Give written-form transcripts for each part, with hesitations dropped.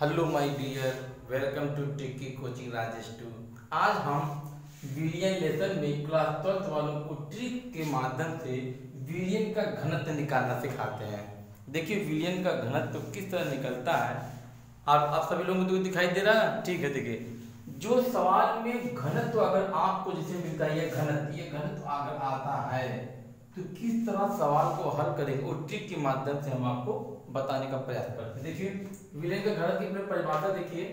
Hello my dear, welcome to Techie Coaching Rajesh 2। आज हम विलियन lesson में क्लास 12 वालों को ट्रिक के माध्यम से विलियन का घनत्व निकालना सिखाते हैं। देखिए विलियन का घनत्व किस तरह निकलता है। आप सभी लोगों को दिखाई दे रहा है? ठीक है, देखिए जो सवाल में घनत्व अगर आपको जैसे मिलता है ये घनत्व अगर आता है तो किस तरह सवाल को हल करेंगे और ट्रिक के माध्यम से हम आपको बताने का प्रयास करते हैं। देखिए विलियन का घनत्व की परिभाषा देखिए,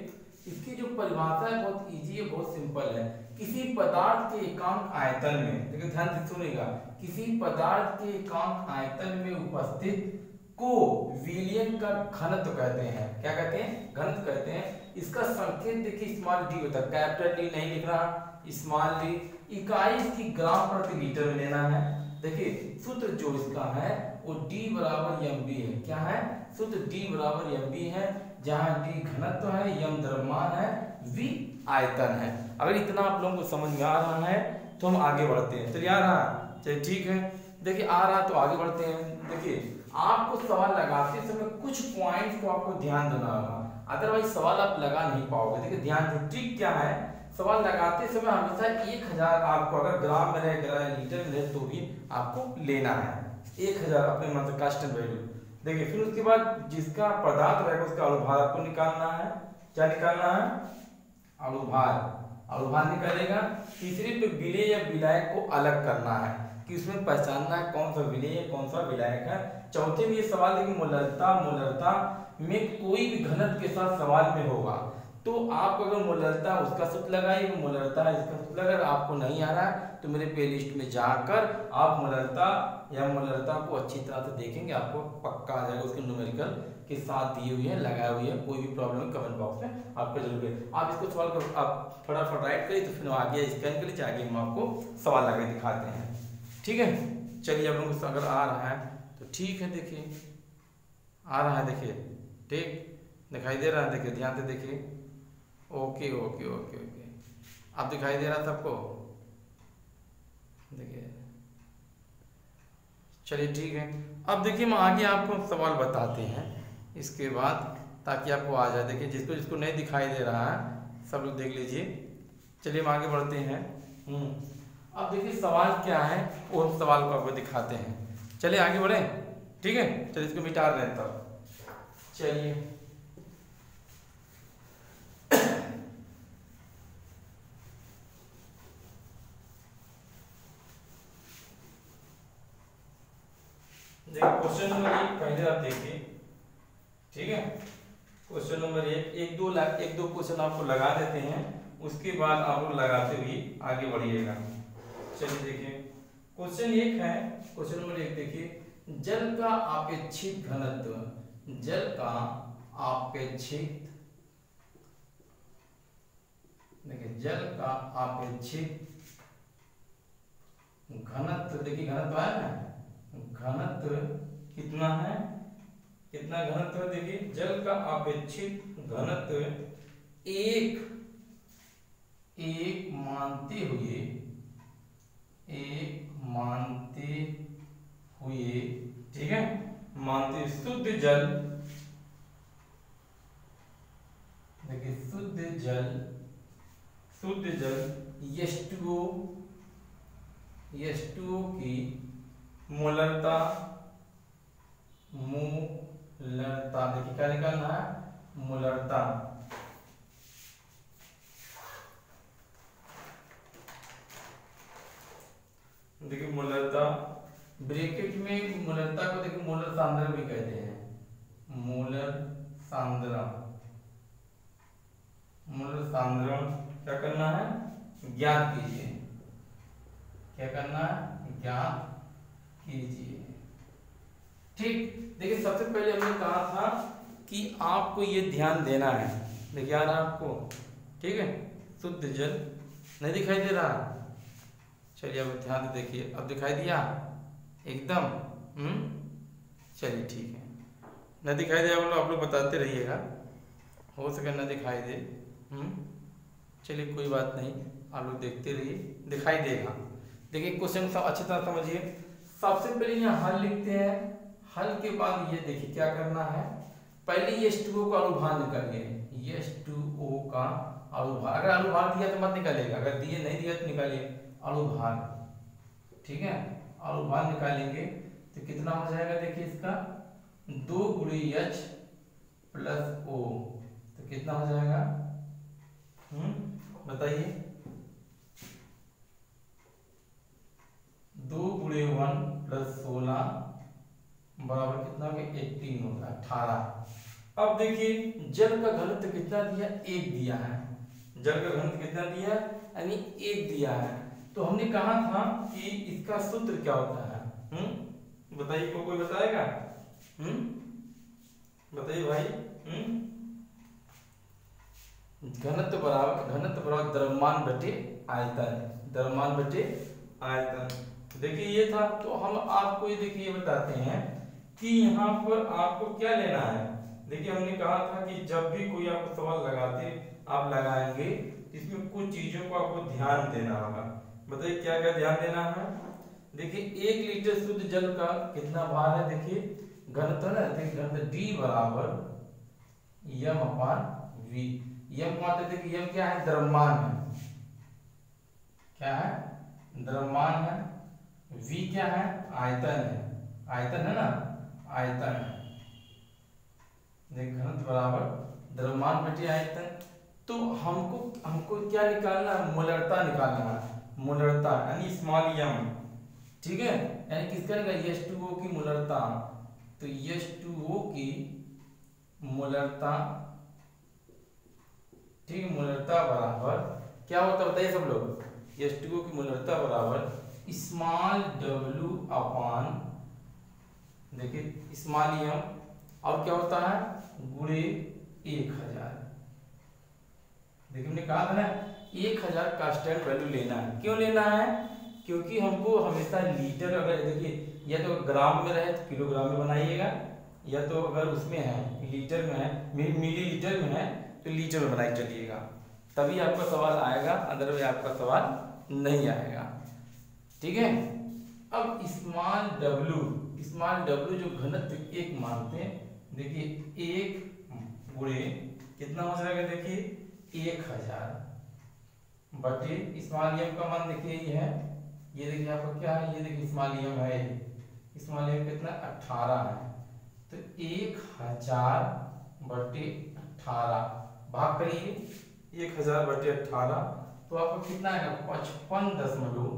इसकी जो परिभाषा है बहुत इजी है, बहुत सिंपल है। किसी पदार्थ के एकांक आयतन में, देखिए ध्यान से सुनिएगा, किसी पदार्थ के एकांक आयतन में उपस्थित को विलियन का घनत्व कहते हैं। क्या कहते हैं? घनत्व कहते हैं। इसका संकेत देखिए स्मॉल डी होता है, कैपिटल डी नहीं लिख रहा, स्मॉल डी। इकाई इसकी ग्राम प्रति लीटर में लेना है। देखिए सूत्र जो इसका है वो D बराबर mv है। क्या है? सूत्र D बराबर mv है, जहां D घनत्व है, m द्रव्यमान है, v आयतन है। अगर इतना आप लोगों को समझ में आ रहा है तो हम आगे बढ़ते हैं। चलिए आ रहा, चलिए ठीक है। देखिए आ रहा तो आगे बढ़ते हैं। देखिए आपको सवाल लगाते समय कुछ पॉइंट्स को आपको ध्यान देना होगा, अदरवाइज सवाल आप लगा नहीं पाओगे। देखिए ध्यान से, ट्रिक क्या है, सवाल लगाते समय हमेशा 1000 आपको अगर ग्राम में रहे लीटर में रहे तो भी आपको लेना है 1000 अपने मन से कांस्टेंट वैल्यू। देखिए फिर उसके बाद जिसका पदार्थ रहेगा उसका अनुभार आपको निकालना है। क्या निकालना है? अनुभार निकालेगा। तीसरे पे विलेय या विलायक को अलग करना है कि उसमें पहचानना है कौन सा विलेय है कौन सा विलायक है। चौथे में ये सवाल देखिए मोलरता में कोई भी घनत्व के साथ सवाल में होगा तो आप अगर मोलरता उसका सूत्र लगाइए, मोलरता है इसका सूत्र। अगर आपको नहीं आ रहा है तो मेरे प्लेलिस्ट में जाकर आप मोलरता को अच्छी तरह से देखेंगे, आपको पक्का आ जाएगा। उसके न्यूमेरिकल के साथ दिए हुए हैं, लगाए हुए हैं। कोई भी प्रॉब्लम कमेंट बॉक्स में आपको जरूर है। आप इसको सवाल को आप फटाफट राइट करिए तो फिर आगे स्कैन कर लीजिए, आगे हम आपको सवाल लगा दिखाते हैं। ठीक है, चलिए आप लोगों को अगर आ रहा है तो ठीक है। देखिए आ रहा है, देखिए ठीक दिखाई दे रहा है। देखिए ध्यान से देखिए, ओके ओके ओके ओके, अब दिखाई दे रहा सबको? देखिए चलिए ठीक है। अब देखिए हम आगे आपको सवाल बताते हैं इसके बाद, ताकि आपको आ जाए। देखिए जिसको नहीं दिखाई दे रहा है सब लोग देख लीजिए। चलिए हम आगे बढ़ते हैं। अब देखिए सवाल क्या है वो सवाल को आपको दिखाते हैं। चलिए आगे बढ़े, ठीक है। चलिए इसको मिटा रहे हैं तब। चलिए क्वेश्चन नंबर 1 पहले आप देखिए, ठीक है। क्वेश्चन नंबर 1 दो क्वेश्चन आपको लगा देते हैं, उसके बाद आप लोग लगाते हुए आगे बढ़िएगा। चलिए देखिए क्वेश्चन 1 है। क्वेश्चन नंबर 1 देखिए, जल का आपेक्षिक घनत्व, जल का आपेक्षिक, देखिए जल का आपेक्षिक घनत्व, देखिए घनत्व है ना, घनत्व कितना है, कितना घनत्व है? देखिए जल का आपेक्षिक घनत्व एक मानते हुए, ठीक है, मानते शुद्ध जल, देखिए शुद्ध जल H2O की मोलरता, देखिए क्या निकालना है? मोलरता। देखिए मोलरता ब्रैकेट में मोलरता को देखिए मोलर सांद्रण भी कहते हैं। मोलर सांद्रण क्या करना है? ज्ञात कीजिए। क्या करना है? ज्ञात कीजिए। ठीक, देखिए सबसे पहले हमने कहा था कि आपको ये ध्यान देना है। देखिए यार आपको, ठीक है, शुद्ध जल नहीं दिखाई दे रहा? चलिए अब ध्यान से देखिए, अब दिखाई दिया एकदम? चलिए ठीक है। न दिखाई दे आप लोग बताते रहिएगा, हो सके न दिखाई दे। चलिए कोई बात नहीं, आप लोग देखते रहिए, दिखाई देगा। देखिए क्वेश्चन सब अच्छी तरह समझिए। सबसे पहले यहाँ हल लिखते हैं, हल के बाद ये देखिए क्या करना है। पहले H2O का अणुभार निकालिए, H2O का अणुभार। अगर अणुभार दिया तो मत निकालिएगा, अगर दिए नहीं दिया तो निकालिए अणुभार। ठीक है, अणुभार निकालेंगे तो कितना हो जाएगा, देखिए इसका 2 × H + O, तो कितना हो जाएगा, बताइए। 2 × 1 + 16 बराबर कितना हो गया, 18 होगा, 18। अब देखिए जल का घनत्व कितना दिया, 1 दिया है। जल का घनत्व कितना दिया, यानी 1 दिया है। तो हमने कहा था कि इसका सूत्र क्या होता है, बताइए, कोई बताएगा, बताइए भाई। घनत्व बराबर द्रव्यमान बटे आयतन, द्रव्यमान बटे आयतन। देखिए ये था। तो हम आपको ये देखिए बताते हैं कि यहाँ पर आपको क्या लेना है। देखिए हमने कहा था कि जब भी कोई आपको सवाल आप लगाएंगे, इसमें कुछ चीजों को आपको ध्यान देना होगा। बताइए क्या क्या ध्यान देना है। देखिए 1 लीटर शुद्ध जल का कितना भार है, देखिए घनत्व ना, देखिए घनत्व D बराबर m/v। यम मात्र देखिए, यम क्या है, द्रव्यमान है, क्या है, द्रव्यमान है। v क्या है, आयतन है, आयतन है ना, आयतन है। देख घनत्व बराबर द्रव्यमान बटे आयतन। तो हमको क्या निकालना है, मोलरता निकालना है, मोलरता यानी स्मॉल m। ठीक है, यानी किसका निकाल, H2O की मोलरता। तो H2O की मोलरता, ठीक है, मोलरता बराबर क्या होता है बताइए सब लोग। H2O की मोलरता बराबर स्मॉल w अपान, देखिए स्मॉल m, और क्या होता है, गुणे 1000। देखिए हमने कहा था ना 1000 का स्टैंडर्ड वैल्यू लेना है। क्यों लेना है, क्योंकि हमको हमेशा लीटर, अगर देखिए या तो ग्राम में रहे तो किलोग्राम में बनाइएगा, या तो अगर उसमें है लीटर में है, मिली लीटर में है तो लीटर में बनाई चलिएगा, तभी आपका सवाल आएगा, अदरवाइज आपका सवाल नहीं आएगा। ठीक है। अब स्मॉल w जो घनत्व 1 मानते हैं, देखिए 1 गुणे कितना हो जाएगा, देखिए 1000 बटे स्मॉल m का मान देखिए ये है, ये देखिए आपका क्या है, ये देखिए स्मॉल m है, स्मॉल m कितना 18 है। तो 1000 बटे 18 भाग करिए, 1000 बटे 18 तो आपको कितना आएगा, 55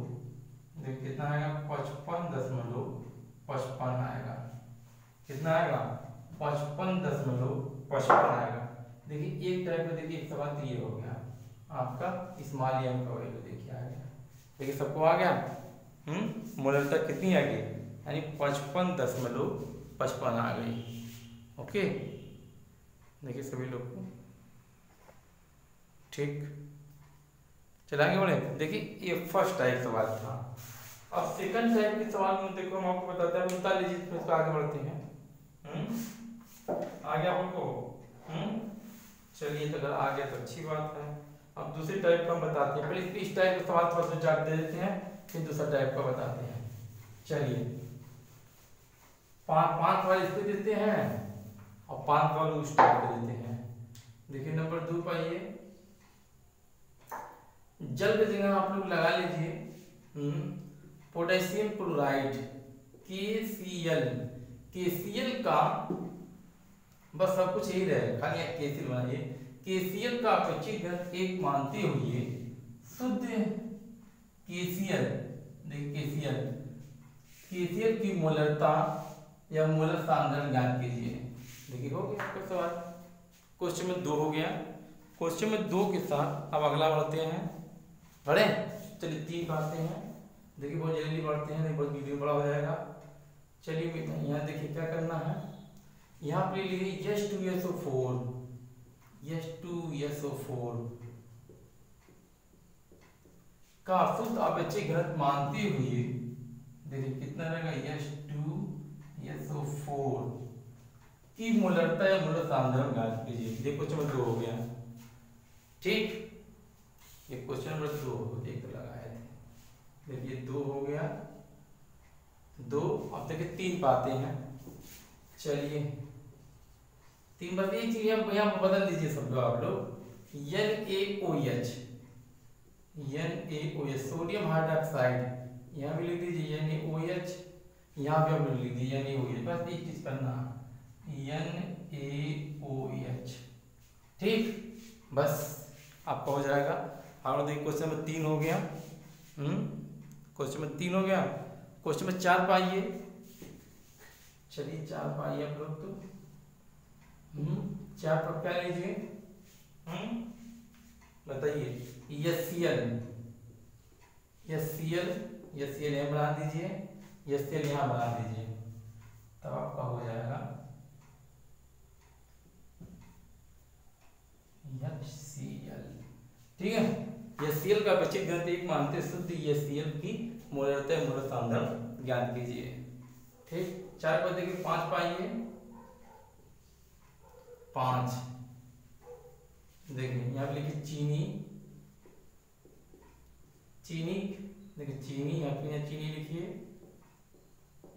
देखिए कितना आएगा, 55.55 आएगा। कितना आएगा, 55.55 आएगा। देखिए एक टाइप में, देखिए एक सवाल तो ये हो गया आपका स्मॉल m का वैल्यू, देखिए आ गया, देखिए सबको आ गया। मोलरता कितनी आ गई, यानी 55.55 आ गई। ओके, देखिए सभी लोग को ठीक, चला आगे बढ़े। देखिए ये फर्स्ट टाइप सवाल था। अब सेकंड टाइप के सवाल में देखो हम आपको बताते हैं, बता लीजिए, इसको आगे बढ़ते हैं। आ गया आपको, चलिए तो अगर आ गया तो अच्छी बात है। अब दूसरी टाइप का हम बताते हैं, पहले इस टाइप का सवाल थोड़ा सा चार्ट दे देते हैं, फिर दूसरा टाइप का बताते हैं। चलिए 5 सवाल इसको देते हैं और 5 सवाल उस टाइप के देते हैं। देखिए नंबर 2 पाइए, जल की जगह आप लोग लगा लीजिए पोटेशियम क्लोराइड KCl का, बस सब कुछ यही रहे, खाली KCl बनाइए। KCl का अपेक्षित घनत्व 1 मानते हुए शुद्ध KCl, देखिए KCl की मोलरता या मोलर सांद्रण ज्ञात कीजिए। देखिए हो गया आपका सवाल, क्वेश्चन में 2 हो गया। क्वेश्चन में 2 के साथ अब अगला बढ़ते हैं, बढ़े, चलिए 3 पाते हैं। देखिए बहुत जल्दी बढ़ते हैं, नहीं बहुत वीडियो बड़ा हो जाएगा। चलिए यहाँ देखिए क्या करना है, यहाँ पे लीजिए H2SO4 का शुद्ध अपेक्षित घनत्व मानते हुए, देखिए कितना रहेगा, H2SO4 की मोलरता या मोलर सांद्रण ज्ञात कीजिए। देखो क्वेश्चन नंबर 2 हो गया। ठीक, ये क्वेश्चन नंबर 2 एक तो लगाए थे, देखिए 2 हो गया, 2। अब देखिए 3 पाते हैं। चलिए तीन बस एक चीज यहाँ पर बदल दीजिए सब लोग आप लोग, NaOH, NaOH सोडियम हाइड्रोक्साइड, यहाँ भी लिख दीजिए NaOH, यहाँ पे आप लोग लिख दीजिए NaOH, बस एक चीज करना NaOH, ठीक, बस आपका हो जाएगा। और देखिए क्वेश्चन नंबर 3 हो गया, क्वेश्चन नंबर 3 हो गया। क्वेश्चन नंबर 4 पाइए, चलिए 4 पाइए आप लोग तो, 4 पर क्या लीजिए, बताइए, HCl यहाँ बना दीजिए, HCl यहाँ बना दीजिए, तब आपका हो जाएगा HCl, ठीक है। HCl का अपेक्षित घनत्व 1 मानते शुद्ध HCl की मोलरता मोलर सांद्रण ज्ञात कीजिए, ठीक। 4 पर देखिए 5 पाइए, 5 देखिए यहाँ पे लिखिए चीनी, देखिए चीनी, यहाँ पे चीनी लिखिए,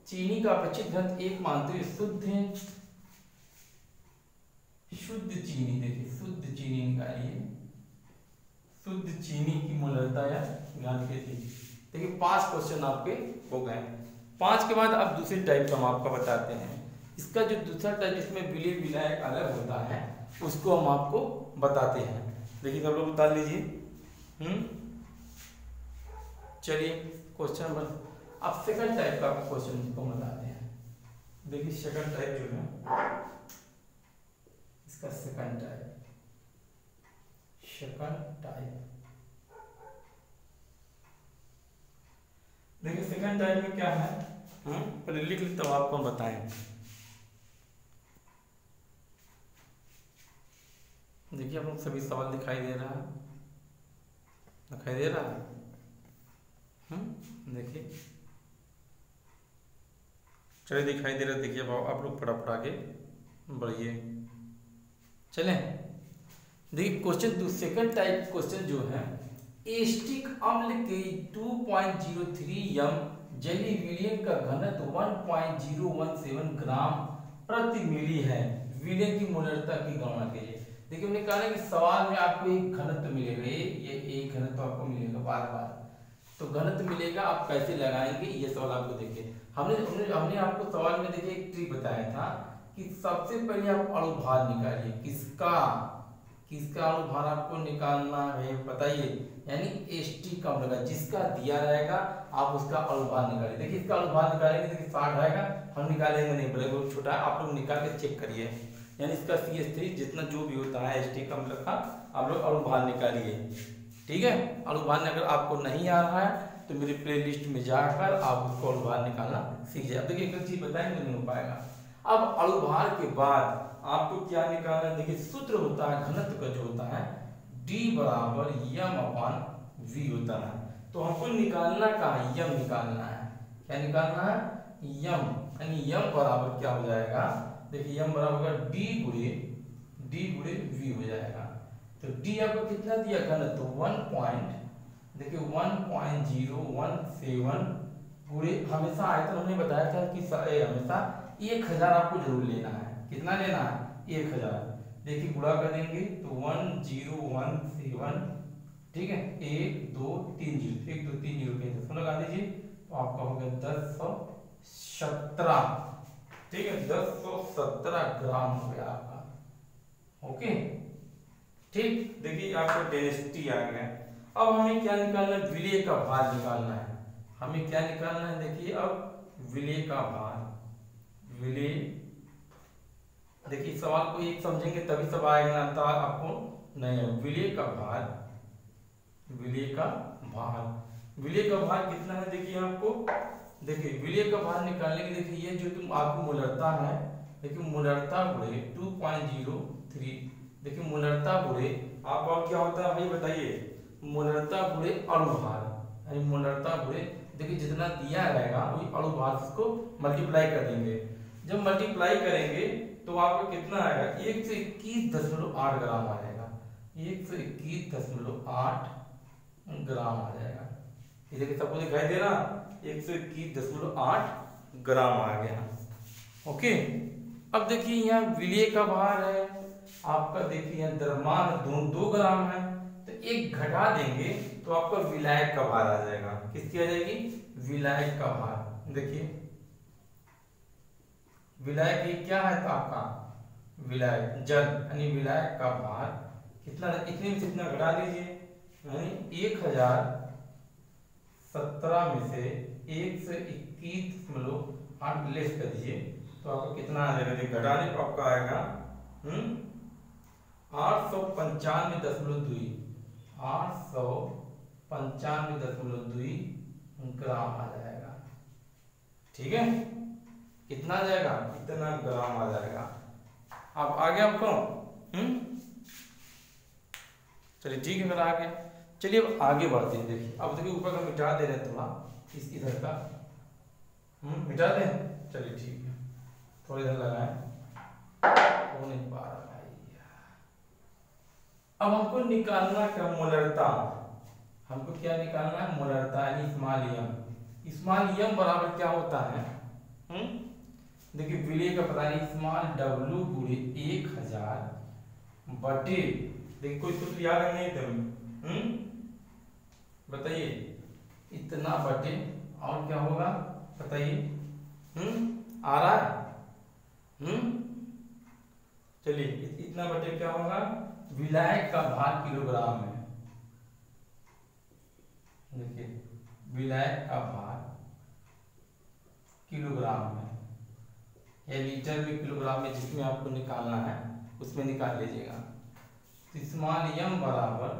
चीनी का अपेक्षित घनत्व 1 मानते हुए शुद्ध चीनी, देखिए शुद्ध चीनी निकालिए, शुद्ध चीनी की मोलरता या ज्ञात कीजिए। देखिए 5 क्वेश्चन आपके हो गए। 5 के बाद अब दूसरी टाइप का हम आपको बताते हैं। इसका जो दूसरा टाइप जिसमें विलय विलायक अलग होता है उसको हम आपको बताते हैं। देखिए सब लोग बता लीजिए। चलिए क्वेश्चन नंबर, अब सेकंड टाइप का क्वेश्चन को बताते हैं। देखिए सेकंड टाइप जो है, इसका सेकंड टाइप, देखिए सेकंड टाइप में क्या है, पहले लिख लेता हूं आपको हम बताएं। देखिए आप लोग सभी सवाल दिखाई दे रहा है, देखिए चलिए दिखाई दे रहा है। देखिए अब आप लोग फटाफट आगे बढ़िए, चलें। देखिए क्वेश्चन सेकंड टाइप क्वेश्चन जो है, एस्टिक अम्ल के 2.03 जलीय विलयन का घनत्व 1.017 ग्राम प्रति मिली है, विलयन की मोलरता की गणना कीजिए। देखिए हमने कहा कि सवाल में आपको एक घनत्व मिलेगा, ये एक घनत्व आपको मिलेगा बार बार, तो घनत्व मिलेगा, आप कैसे लगाएंगे ये सवाल आपको देखिए। हमने आपको सवाल में देखिए एक ट्रिक बताया था कि सबसे पहले आप अणुभार निकालिए, किसका अणुभार आपको निकालना है बताइए, यानी एस्टिक अम्ल का जिसका दिया रहेगा आप उसका अणुभार निकालिए। देखिए इसका अणुभार निकालेंगे, देखिए 60 रहेगा, हम निकालेंगे नहीं, बड़े बहुत छोटा है, आप लोग निकाल के चेक करिए, यानी इसका CH3 जितना जो भी होता है एस्टिक अम्ल का आप लोग अणुभार निकालिए, ठीक है। अणुभार अगर आपको नहीं आ रहा है तो मेरी प्लेलिस्ट में जाकर आप उसको अणुभार निकालना सीख जाए। अब देखिए एक चीज बताएंगे नहीं हो पाएगा। अब अणुभार के बाद आपको क्या निकालना है, देखिए सूत्र होता है घनत्व का जो होता है D बराबर m/v होता है, तो हमको निकालना कहाँ है, यम निकालना है। क्या निकालना है, यम, यानी यम बराबर क्या हो जाएगा, देखिए यम बराबर D गुणे v हो जाएगा। तो D आपको कितना दिया घनत्व 1.017 गुणे, हमेशा आयतन हमने बताया था कि हमेशा 1000 आपको जरूर लेना है। कितना लेना है, 1000। देखिए गुणा कर देंगे तो 1017, ठीक है, 1 2 3 0, 1 2 3 0 के 10 लगा दीजिए तो आपका हो गया 1017, ठीक है, 1017 ग्राम हो गया आपका, ओके, ठीक। देखिए आपका डेंसिटी आ गया। अब हमें क्या निकालना है, विलय का भार निकालना है। हमें क्या निकालना है, देखिए अब विलय का भार, विलय, देखिए सवाल को एक समझेंगे तभी सब आएगा ना, तो आपको नहीं है। विलय का भार, विलय का भार कितना है, देखिए आपको, देखिए विलय का भार निकालने के, देखिए ये जो तुम आपको मोलरता है, देखिए मोलरता गुणे 2.03, देखिए मोलरता गुणे आपका क्या होता है भाई बताइए, मोलरता गुणे अणुभार, यानी मोलरता गुणे, देखिए जितना दिया रहेगा वही अणुभार को मल्टीप्लाई कर देंगे। जब मल्टीप्लाई करेंगे तो आपको कितना आएगा, 121.8 ग्राम आ जाएगा, 121.8 ग्राम आ जाएगा। ये देखिए सबको दिखाई दे रहा, 121.8 ग्राम आ गया, ओके। अब देखिए यहाँ विलय का भार है आपका, देखिए यहाँ द्रव्यमान 2 ग्राम है, तो एक घटा देंगे तो आपका विलायक का भार आ जाएगा। किसकी आ जाएगी? विलायक का भार। देखिए विलायक ये क्या है तो आपका विलायक जल यानी विलायक का भार कितना, इतने में कितना घटा दीजिए, यानी 1017 में से 121.8 लेस कर दीजिए तो आपको कितना आ जाएगा? घटाने पर आपका आएगा 895.2 895.2 ग्राम आ जाएगा। ठीक है, कितना आ जाएगा? इतना ग्राम आ जाएगा। अब आगे आपको चलिए ठीक है, फिर आगे चलिए अब आगे बढ़ते हैं। देखिए अब देखिए ऊपर का मिटा दे रहे हैं थोड़ा, इस इधर का मिटा दें। चलिए ठीक है, थोड़ा इधर लगाएं, हो नहीं पा रहा भाई। अब हमको निकालना क्या? मोलरता। हमको क्या निकालना है? मोलरता यानी स्मॉल एम। स्मॉल एम बराबर क्या होता है? देखिए विलय का पता नहीं, स्मॉल डब्ल्यू गुणे 1000 बटे, देखिए कोई सूत्र याद है नहीं तुम बताइए, इतना बटे और क्या होगा बताइए? आ रहा है? चलिए इतना बटे क्या होगा? विलायक का भार किलोग्राम में। देखिए विलायक का भार किलोग्राम में या लीटर में, किलोग्राम में, जिसमें आपको निकालना है उसमें निकाल लीजिएगा। तो स्मॉल एम बराबर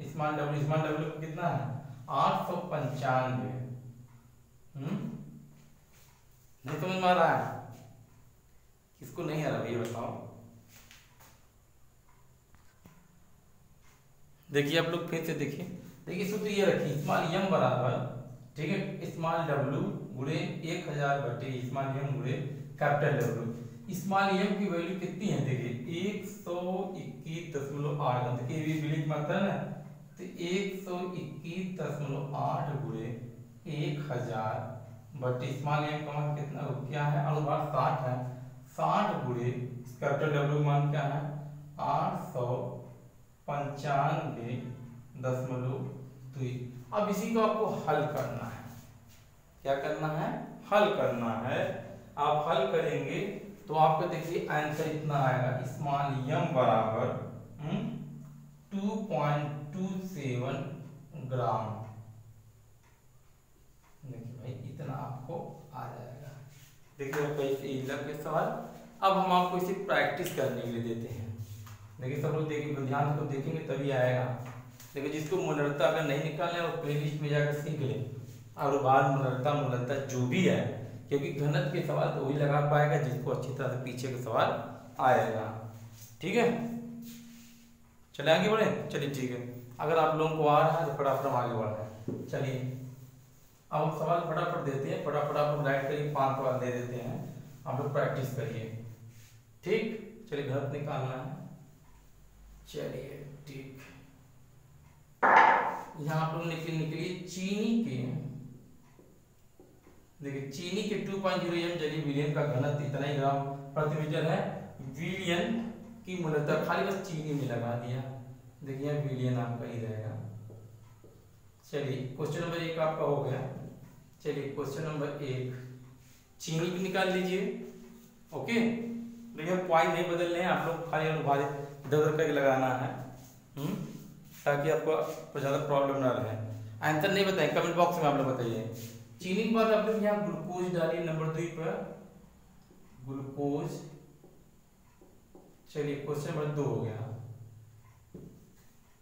स्मॉल डब्ल्यू कितना है? 895। नहीं समझ में आ रहा है? किसको नहीं आ रहा ये बताओ? देखिए आप लोग फिर से देखिए सूत्र ये रखिए, स्मॉल एम बराबर, ठीक है, स्मॉल डब्ल्यू गुणे 1000 बटे स्मॉल एम गुणे कैपिटल डब्ल्यू। स्मॉल एम की वैल्यू कितनी है? देखिए 121.8, देखिए ये विलय की मात्रा है ना, तो 121.8 गुणे 1000 बटे स्मॉल एम का मान कितना क्या है? अनुभाग 60 है, 60 गुणे कैपिटल डब्ल्यू मान क्या है? 895.2। अब इसी को आपको हल करना है। क्या करना है? हल करना है। आप हल करेंगे तो आपका देखिए आंसर इतना आएगा, स्मॉल एम बराबर 2.27 ग्राम। देखिए भाई इतना आपको आ जाएगा। देखिए आपका के सवाल। अब हम आपको इसे प्रैक्टिस करने के लिए देते हैं। देखिए सब लोग देखिए, ध्यान से देखेंगे तभी आएगा। देखिए जिसको मोलरता अगर नहीं निकालना है वो प्लेलिस्ट में जाकर सीख ले, और बाद मोलरता जो भी है, क्योंकि घनत्व के सवाल तो वही लगा पाएगा जिसको अच्छी तरह से पीछे के सवाल आएगा। ठीक है, चले आगे बढ़े। चलिए ठीक है, अगर आप लोगों को आ रहा है तो फटाफट हम आगे बढ़ रहे हैं। चलिए अब हम सवाल फटाफट देते हैं, फटाफट आप लोग राइट करिए, 5 सवाल दे देते हैं, आप लोग प्रैक्टिस करिए। ठीक, चलिए घनत्व निकालना है। चलिए ठीक, यहाँ आप लोग निकलिए चीनी के, देखिए चीनी के 2.0 एम जलीय विलयन का घनत्व इतना ही ग्राम प्रति मीटर है। विलयन की मूलतः खाली बस चीनी में लगा दिया। देखिए विलयन आपका ही रहेगा। चलिए क्वेश्चन नंबर 1 आपका हो गया। चलिए क्वेश्चन नंबर 1 चीनी भी निकाल लीजिए। ओके, देखिए पॉइंट नहीं बदलने हैं, आप लोग खाली अनुभारित इधर करके लगाना है, ताकि आपको ज्यादा प्रॉब्लम ना रहे। आंसर नहीं बताएं, कमेंट बॉक्स में आप लोग बताइए। चीनी के बाद आप लोग यहाँ ग्लूकोज डालिए नंबर 2 पर, ग्लूकोज। चलिए क्वेश्चन नंबर 2 हो गया।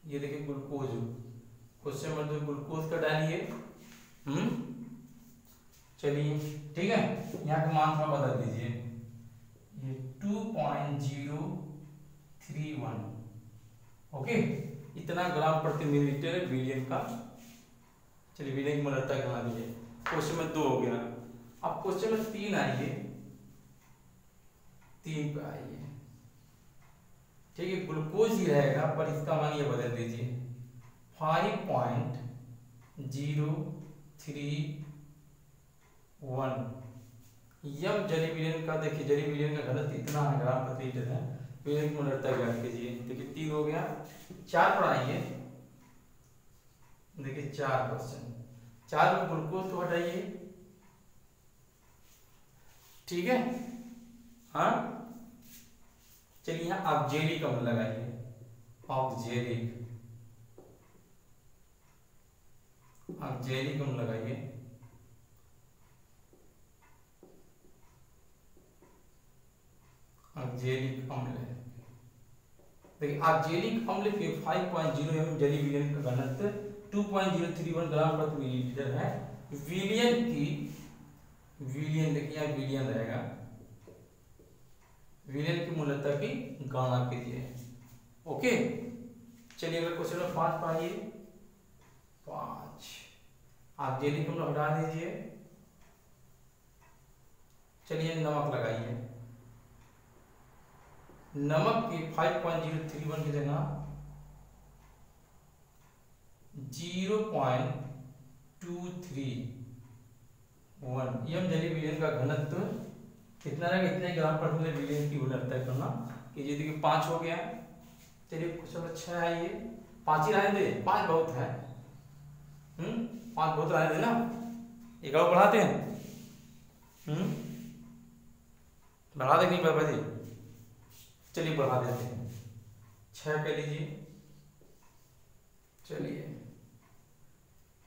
ये देखिए ग्लूकोज, क्वेश्चन नंबर 2 ग्लूकोज का डालिए। चलिए ठीक है, यहाँ का मान थोड़ा बदल दीजिए, ये 2.031। ओके, इतना ग्राम प्रति मिलीलीटर विलयन का। चलिए विलयन की मोलरता बना दीजिए। क्वेश्चन में 2 हो गया। अब क्वेश्चन में 3 आइए, 3 पे आइए। ठीक है, ग्लूकोज ही रहेगा पर इसका मान ये बदल दीजिए, 5.031 यम जली विलयन का देखिए, जली विलयन का घनत्व इतना है ग्राम प्रति लीटर है, विलयन की मोलरता ज्ञात कीजिए। देखिए 3 हो गया, 4 पर आइए, देखिए 4 क्वेश्चन, 4 में ग्लूकोज तो हटाइए, ठीक है। हाँ चलिए यहाँ ऑक्जेलिक अम्ल लगाइए, ऑक्जेलिक अम्ल लगाइए, ऑक्जेलिक अम्ल। देखिए ऑक्जेलिक अम्ल के 5.0 mm जली विलयन का घनत्व 2.031 ग्राम प्रति मिलीलीटर है। विलयन की, विलयन देखिए यहाँ विलयन रहेगा, विलयन की मोलरता की गणना कीजिए। ओके चलिए अगर क्वेश्चन नंबर 5 पाइए, 5 ऑक्जेलिक अम्ल हटा दीजिए। चलिए नमक लगाइए, नमक की 5.031 की जगह 0.231 यम जली विलयन का घनत्व कितना रहेगा, इतने ग्राम प्रति मिली विलयन की मोलरता करना कीजिए। देखिए 5 हो गया। चलिए क्वेश्चन 6 है, ये 5 ही रहने दे, 5 बहुत है, 5 बहुत रहने दे ना, एक और बढ़ाते हैं, बढ़ा दे नहीं बाबा जी, चलिए बढ़ा देते हैं, 6 कह लीजिए। चलिए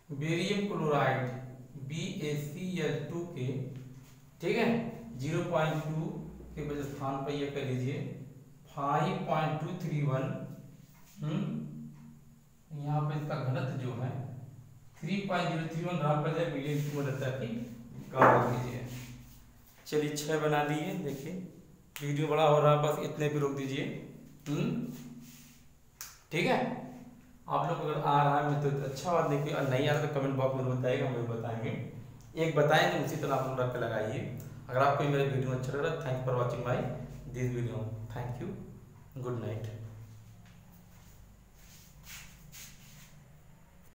बेरियम क्लोराइड BaCl2 के, ठीक है, 0.2 के बजाय स्थान पर यह कर लीजिए 5.231, यहाँ पे इसका घनत्व जो है 3.031 ग्राम प्रति मिलियन की मोलरता की गणना कीजिए। चलिए 6 बना दिए। देखिए वीडियो बड़ा हो रहा है, बस इतने पे रोक दीजिए, ठीक है। आप लोग अगर आ रहा है तो अच्छा बात, देखिए और नहीं आ रहा तो कमेंट बॉक्स में बताइएगा, हम लोग बताएंगे, एक बताएं तो उसी तरह आप लोग रख के लगाइए। अगर आपको मेरा वीडियो अच्छा लग रहा है, thanks for watching my this video, thank you, good night.